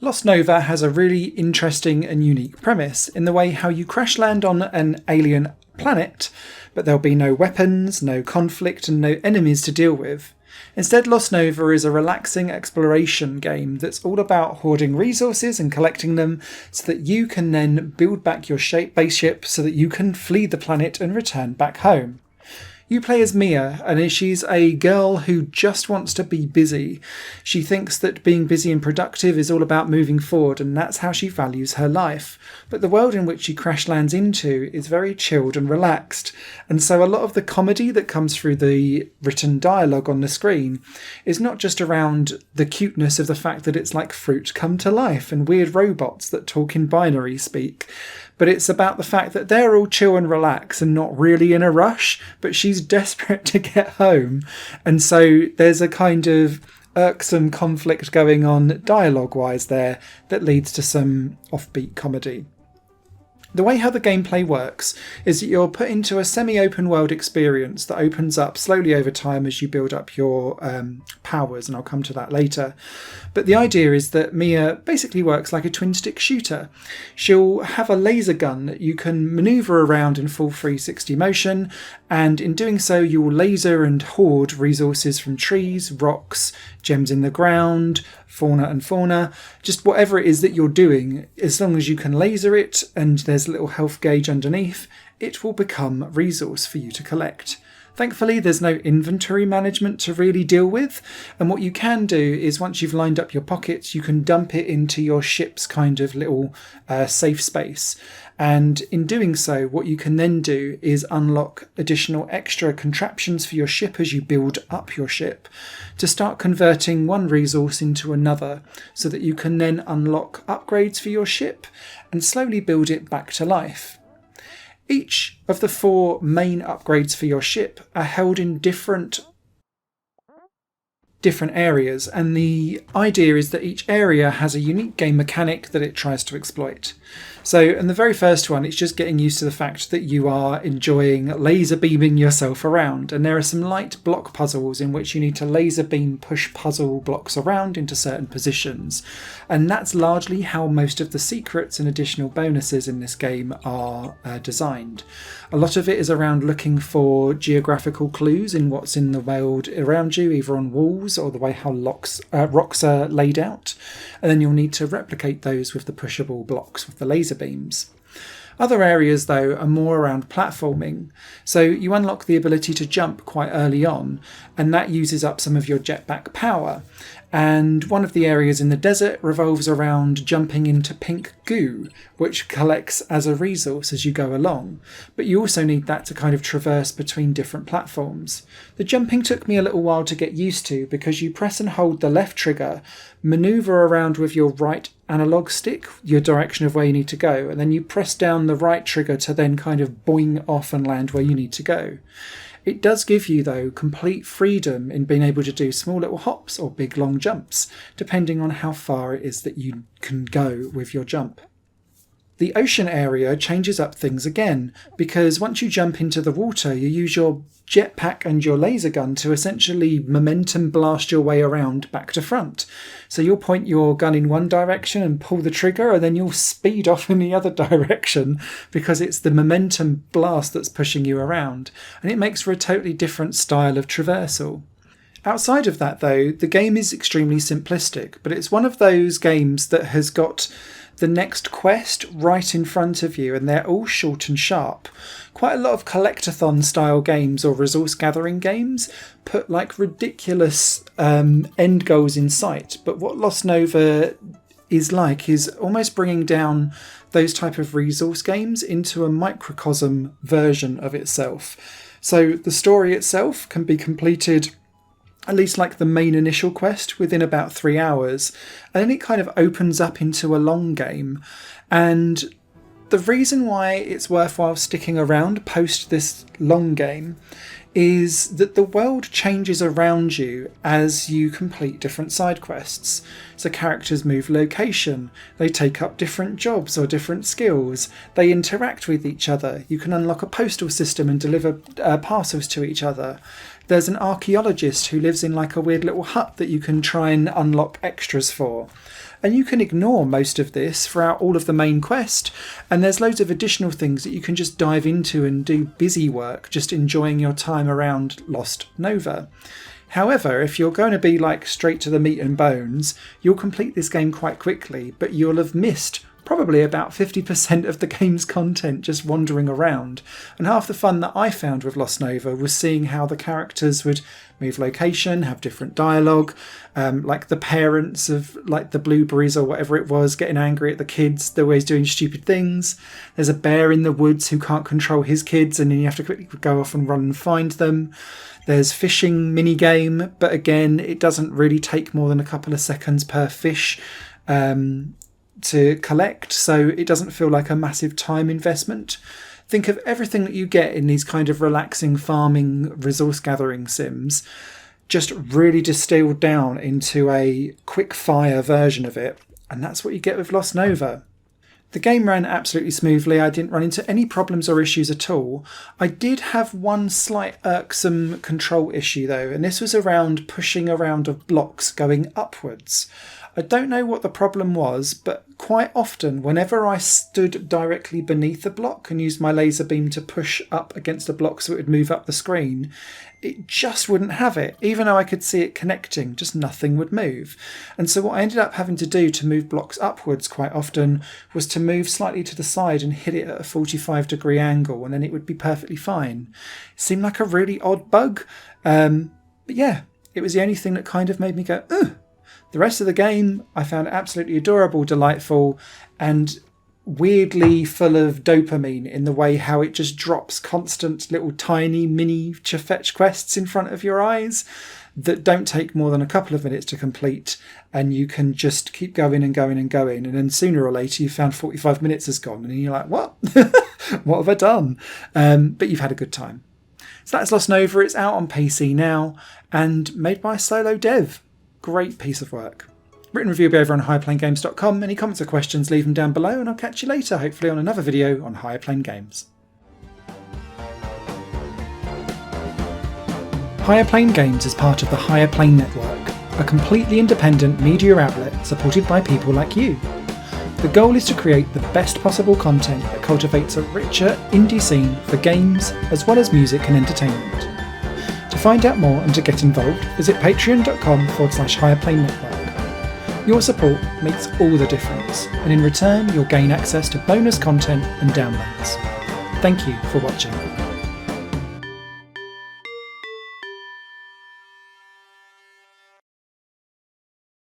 Lost Nova has a really interesting and unique premise in the way how you crash land on an alien planet, but there'll be no weapons, no conflict, and no enemies to deal with. Instead, Lost Nova is a relaxing exploration game that's all about hoarding resources and collecting them so that you can then build back your spaceship so that you can flee the planet and return back home. You play as Mia, and she's a girl who just wants to be busy. She thinks that being busy and productive is all about moving forward, and that's how she values her life. But the world in which she crash lands into is very chilled and relaxed, and so a lot of the comedy that comes through the written dialogue on the screen is not just around the cuteness of the fact that it's like fruit come to life and weird robots that talk in binary speak, but it's about the fact that they're all chill and relax and not really in a rush, but she's desperate to get home. And so there's a kind of irksome conflict going on dialogue-wise there that leads to some offbeat comedy. The way how the gameplay works is that you're put into a semi-open world experience that opens up slowly over time as you build up your powers, and I'll come to that later. But the idea is that Mia basically works like a twin-stick shooter. She'll have a laser gun that you can manoeuvre around in full 360 motion, and in doing so you will laser and hoard resources from trees, rocks, gems in the ground, fauna, just whatever it is that you're doing. As long as you can laser it and there's a little health gauge underneath, it will become resource for you to collect. Thankfully, there's no inventory management to really deal with, and what you can do is once you've lined up your pockets, you can dump it into your ship's kind of little safe space. And in doing so, what you can then do is unlock additional extra contraptions for your ship as you build up your ship to start converting one resource into another so that you can then unlock upgrades for your ship and slowly build it back to life. Each of the 4 main upgrades for your ship are held in different areas, and the idea is that each area has a unique game mechanic that it tries to exploit. So in the very first one, it's just getting used to the fact that you are enjoying laser beaming yourself around, and there are some light block puzzles in which you need to laser beam push puzzle blocks around into certain positions, and that's largely how most of the secrets and additional bonuses in this game are designed. A lot of it is around looking for geographical clues in what's in the world around you, either on walls or the way how rocks are laid out, and then you'll need to replicate those with the pushable blocks with the laser beams. Other areas, though, are more around platforming, so you unlock the ability to jump quite early on, and that uses up some of your jetpack power. And one of the areas in the desert revolves around jumping into pink goo, which collects as a resource as you go along. But you also need that to kind of traverse between different platforms. The jumping took me a little while to get used to because you press and hold the left trigger, maneuver around with your right analog stick, your direction of where you need to go, and then you press down the right trigger to then kind of boing off and land where you need to go. It does give you, though, complete freedom in being able to do small little hops or big long jumps, depending on how far it is that you can go with your jump. The ocean area changes up things again, because once you jump into the water, you use your jetpack and your laser gun to essentially momentum blast your way around back to front. So you'll point your gun in one direction and pull the trigger, and then you'll speed off in the other direction because it's the momentum blast that's pushing you around. And it makes for a totally different style of traversal. Outside of that, though, the game is extremely simplistic, but it's one of those games that has got the next quest right in front of you, and they're all short and sharp. Quite a lot of collectathon style games or resource gathering games put like ridiculous end goals in sight, but what Lost Nova is almost bringing down those type of resource games into a microcosm version of itself. So the story itself can be completed, at least like the main initial quest, within about 3 hours, and then it kind of opens up into a long game. And the reason why it's worthwhile sticking around post this long game is that the world changes around you as you complete different side quests. So characters move location, they take up different jobs or different skills, they interact with each other, you can unlock a postal system and deliver parcels to each other. There's an archaeologist who lives in like a weird little hut that you can try and unlock extras for. And you can ignore most of this throughout all of the main quest, and there's loads of additional things that you can just dive into and do busy work, just enjoying your time around Lost Nova. However, if you're going to be like straight to the meat and bones, you'll complete this game quite quickly, but you'll have missed probably about 50% of the game's content just wandering around. And half the fun that I found with Lost Nova was seeing how the characters would move location, have different dialogue, like the parents of like the blueberries or whatever it was getting angry at the kids, they're always doing stupid things. There's a bear in the woods who can't control his kids, and then you have to quickly go off and run and find them. There's fishing mini game, but again, it doesn't really take more than a couple of seconds per fish to collect, so it doesn't feel like a massive time investment. Think of everything that you get in these kind of relaxing farming resource gathering sims, just really distilled down into a quick fire version of it, and that's what you get with Lost Nova. The game ran absolutely smoothly. I didn't run into any problems or issues at all. I did have one slight irksome control issue though, and this was around pushing around of blocks going upwards. I don't know what the problem was, but quite often whenever I stood directly beneath a block and used my laser beam to push up against a block so it would move up the screen, it just wouldn't have it. Even though I could see it connecting, just nothing would move. And so what I ended up having to do to move blocks upwards quite often was to move slightly to the side and hit it at a 45-degree angle, and then it would be perfectly fine. It seemed like a really odd bug, but yeah, it was the only thing that kind of made me go, ugh. The rest of the game I found absolutely adorable, delightful, and weirdly full of dopamine in the way how it just drops constant little tiny mini fetch quests in front of your eyes that don't take more than a couple of minutes to complete, and you can just keep going and going and going, and then sooner or later you found 45 minutes has gone and you're like, what? What have I done? But you've had a good time. So that's Lost Nova. It's out on PC now and made by a solo dev. Great piece of work. Written review will be over on higherplanegames.com. Any comments or questions, leave them down below, and I'll catch you later, hopefully on another video on Higher Plane Games. Higher Plane Games is part of the Higher Plane Network, a completely independent media outlet supported by people like you. The goal is to create the best possible content that cultivates a richer indie scene for games as well as music and entertainment. To find out more and to get involved, visit patreon.com/higherplane-network. Your support makes all the difference, and in return you'll gain access to bonus content and downloads. Thank you for watching.